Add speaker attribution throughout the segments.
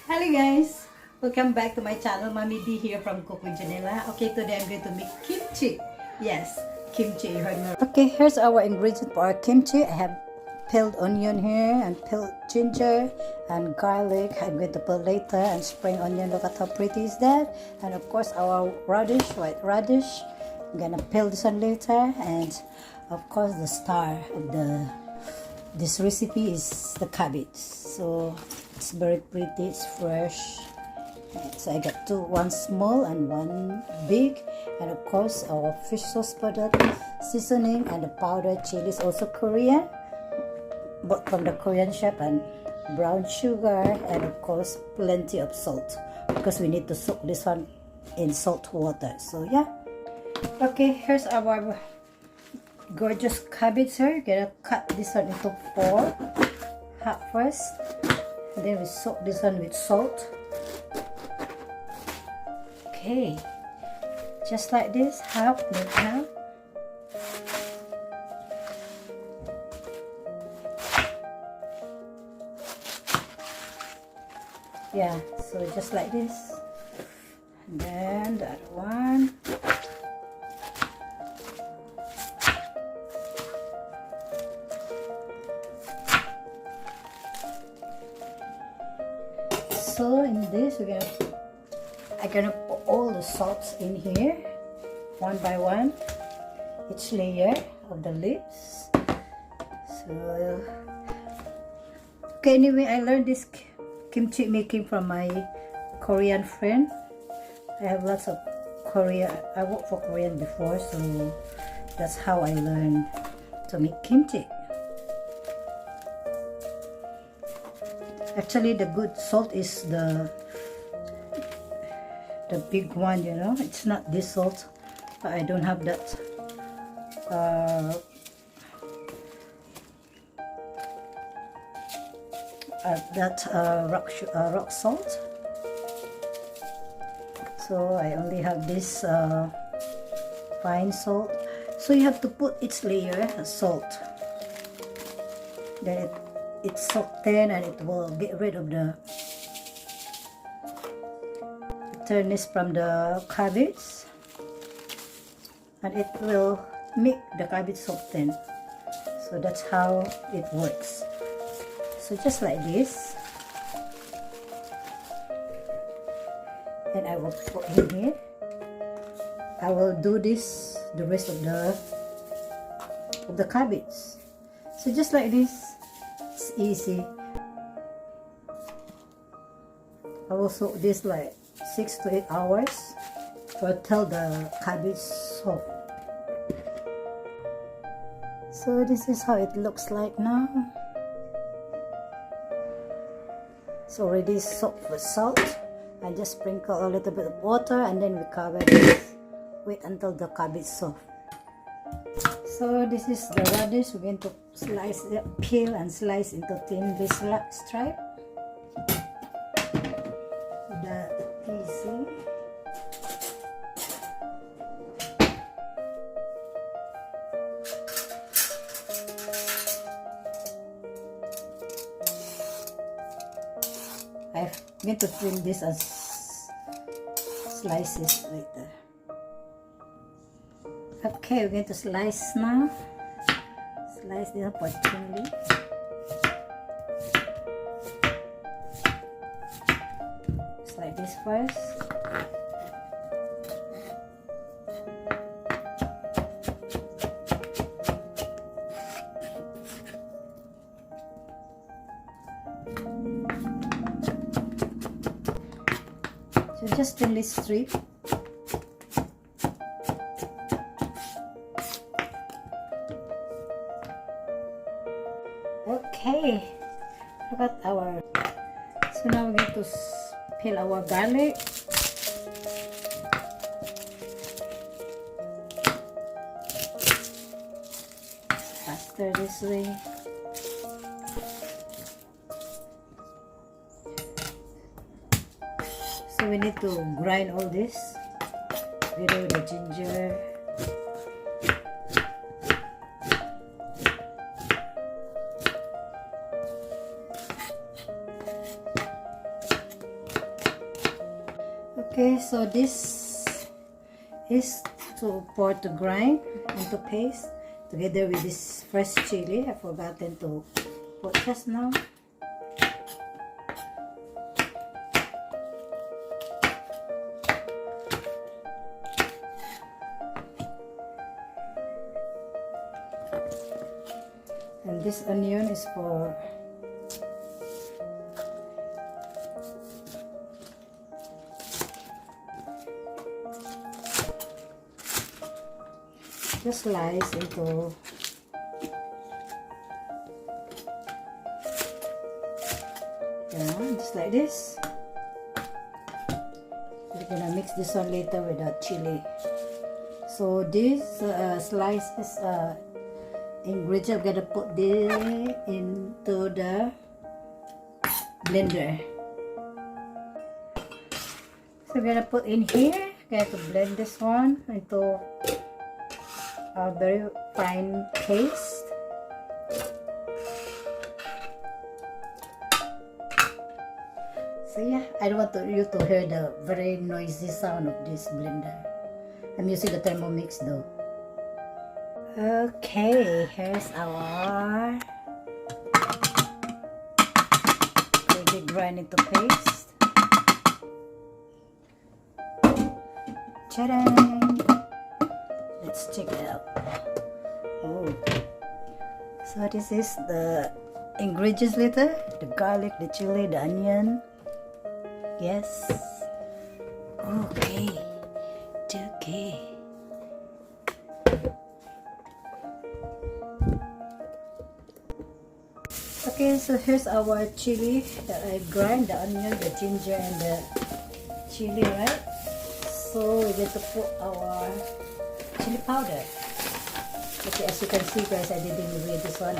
Speaker 1: Hello guys! Welcome back to my channel. Mommy D here from Cook with Janela. Okay, today I'm going to make kimchi. Yes, kimchi. You heard me. Okay, here's our ingredient for our kimchi. I have peeled onion here and peeled ginger and garlic. I'm going to put later, and spring onion. Look at how pretty is that. And of course our radish, white radish. I'm gonna peel this one later. And of course the star of this recipe is the cabbage. So it's very pretty, it's fresh. So I got two, one small and one big. And of course our fish sauce product, seasoning, and the powdered chili is also Korean, bought from the Korean shop, and brown sugar, and of course plenty of salt because we need to soak this one in salt water. So yeah. Okay, here's our gorgeous cabbage here. Gonna cut this one into 4 half first, and then we soak this one with salt. Okay, just like this, half and half. Yeah, so just like this, and then the other one. So in this, I'm gonna put all the salts in here, one by one, each layer of the leaves. So, okay, anyway, I learned this kimchi making from my Korean friend. I have lots of Korea. I worked for Korean before, so that's how I learned to make kimchi. Actually, the good salt is the big one, you know. It's not this salt, but I don't have that rock salt. So I only have this fine salt. So you have to put each layer of salt. Then it's softened, and it will get rid of the bitterness from the cabbage, and it will make the cabbage soften. So that's how it works. So just like this, and I will put in here. I will do this the rest of the cabbage. So just like this, it's easy. I will soak this like 6 to 8 hours till the cabbage soft. So this is how it looks like now. It's already soaked with salt. I just sprinkle a little bit of water, and then we cover this. Wait until the cabbage soft. So this is the radish. We're going to slice it, peel and slice into thin stripe. That easy. I'm going to trim this as slices later. Okay, we're going to slice now. Slice this up thinly. Just like this first. So just thinly strip. Okay, look at our. So now we're going to peel our garlic. Faster this way. So we need to grind all this. Get rid of the ginger. Okay, so this is to grind into paste together with this fresh chili. I've forgotten to put just now. And this onion is for just slice into just like this. We're gonna mix this one later with the chili. So this slices ingredient, I'm gonna put this into the blender. So we're gonna put in here. Going to blend this one into a very fine paste. So yeah, I don't want you to hear the very noisy sound of this blender. I'm using the Thermomix though. Okay, here's our already grind into paste. Ta-da! Let's check it out. Oh, so this is the ingredients later: the garlic, the chili, the onion. Yes. Okay. Okay. Okay, so here's our chili that I grind, the onion, the ginger, and the chili, right? So we're going to put our chili powder. Okay, as you can see guys, I didn't read this one.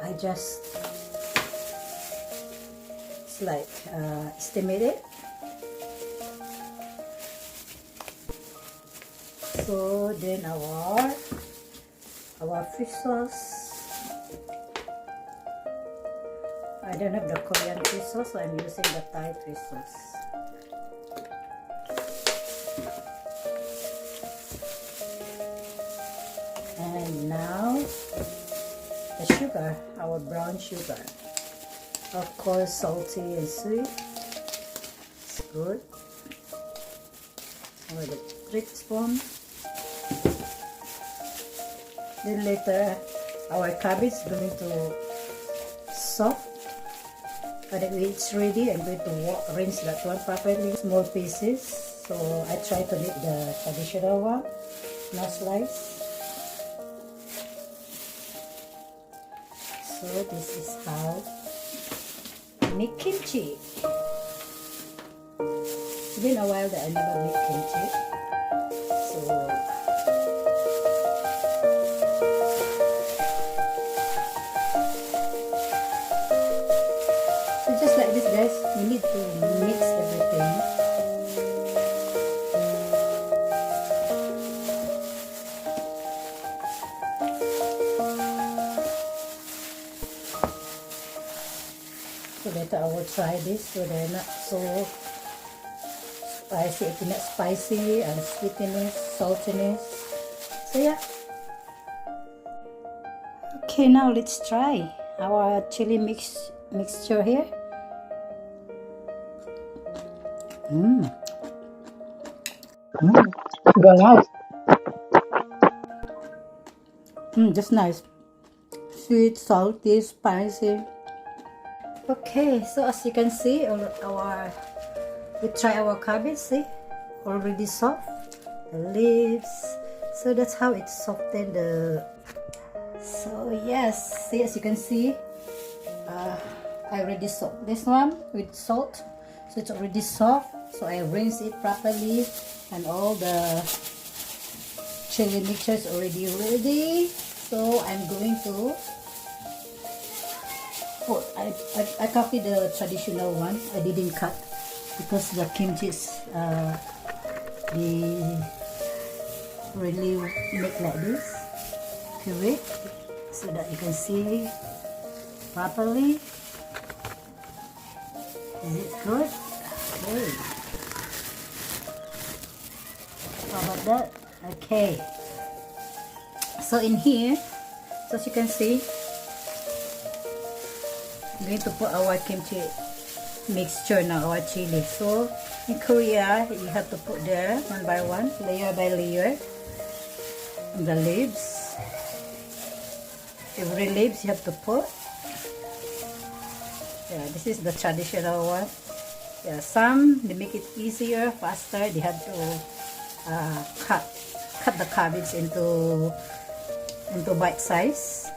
Speaker 1: I just like estimate it. So then our fish sauce. I don't have the Korean fish sauce, so I'm using the Thai fish sauce. And now the sugar, our brown sugar. Of course, salty and sweet. It's good. With a 3 teaspoons. Then later, our cabbage is going to soft. When it's ready, I'm going to rinse that one properly. Small pieces. So I try to make the traditional one, no slice. So this is how I make kimchi. It's been a while that I never made kimchi. So just like this guys, we need to mix everything. So later I will try this so they're not so spicy, it's not spicy and sweetness, saltiness. So yeah. Okay, now let's try our chili mixture here. Very nice. Just nice. Sweet, salty, spicy. Okay, so as you can see, we try our cabbage. See, already soft. The leaves. So that's how it softened the. So yes, see, as you can see, I already soaked this one with salt, so it's already soft. So I rinse it properly, and all the chili mixture is already ready. So I'm going to put. I copied the traditional one. I didn't cut because the kimchi is they really make like this, puree, so that you can see properly. Is it good? Okay. How about that? Okay. So in here, so as you can see, I'm going to put our kimchi mixture now, our chili. So in Korea, you have to put there one by one, layer by layer, the leaves. Every leaves you have to put. Yeah, this is the traditional one. Yeah, some they make it easier, faster. They have to cut the cabbage into bite size.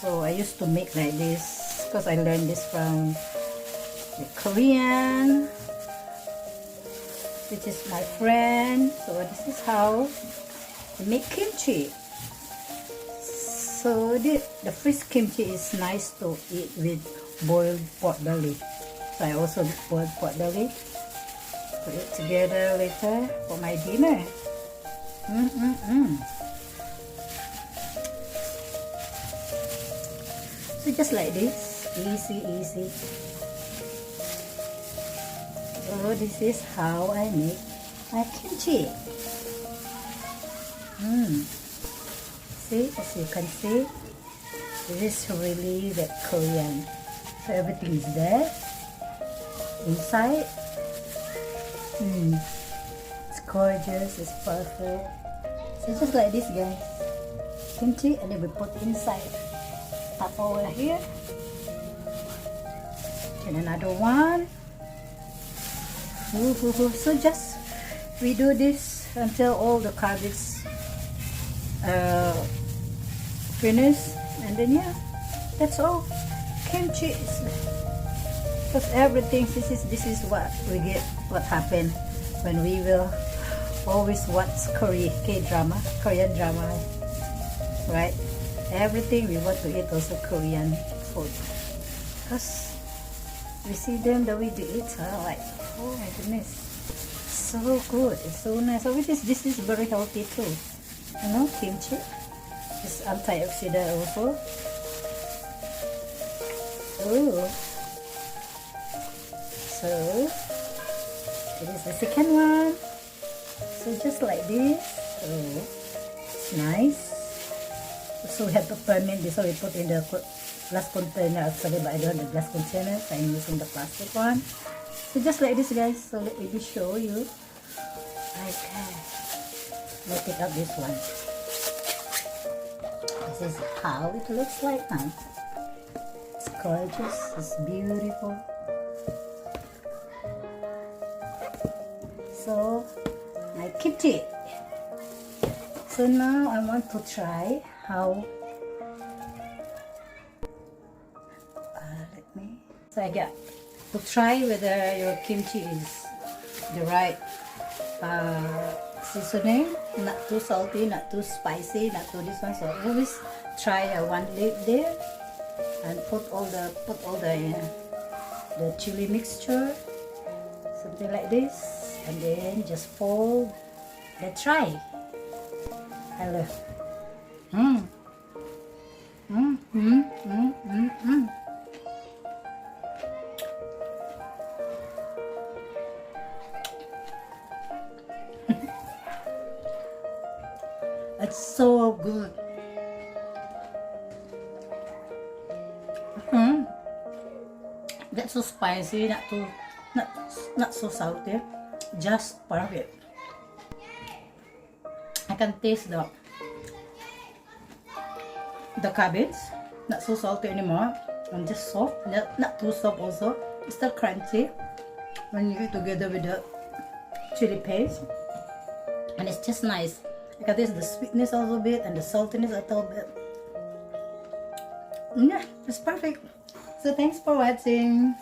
Speaker 1: So I used to make like this because I learned this from the Korean, which is my friend. So this is how they make kimchi. So the fresh kimchi is nice to eat with boiled pork belly. So I also boiled pork belly. Put it together later for my dinner. So just like this, easy. So this is how I make my kimchi. See, as you can see, this is really the Korean. So everything is there inside. It's gorgeous, it's perfect. So just like this, guys, kimchi, and then we put inside. Tap over here, and another one. So just we do this until all the cabbage finished, and then yeah, that's all. Kimchi is, because everything, this is what we get, what happened when we will always watch Korean drama, right? Everything we want to eat also Korean food, because we see them the way they eat, like, oh my goodness, so good, it's so nice. So this is very healthy too, you know, kimchi. It's antioxidant also. Ooh. So it is the second one. So just like this. Oh, it's nice. So we have to ferment this. So we put in the glass container actually, but I don't have the glass container, so I'm using the plastic one. So just like this, guys. So let me just show you. Okay. Let me pick up this one. This is how it looks like now. It's gorgeous, it's beautiful. So my kimchi. So now I want to try how. So I got to try whether your kimchi is the right seasoning, not too salty, not too spicy, not too this one. So always try one leaf there, and put all the chili mixture, something like this, and then just fold. Then try. Hello. It's so good. Not so spicy, not so salty, just perfect. I can taste the cabbage, not so salty anymore, and just soft, not too soft also. It's still crunchy when you eat together with the chili paste, and it's just nice. I can taste the sweetness a little bit and the saltiness a little bit. Yeah, it's perfect. So thanks for watching.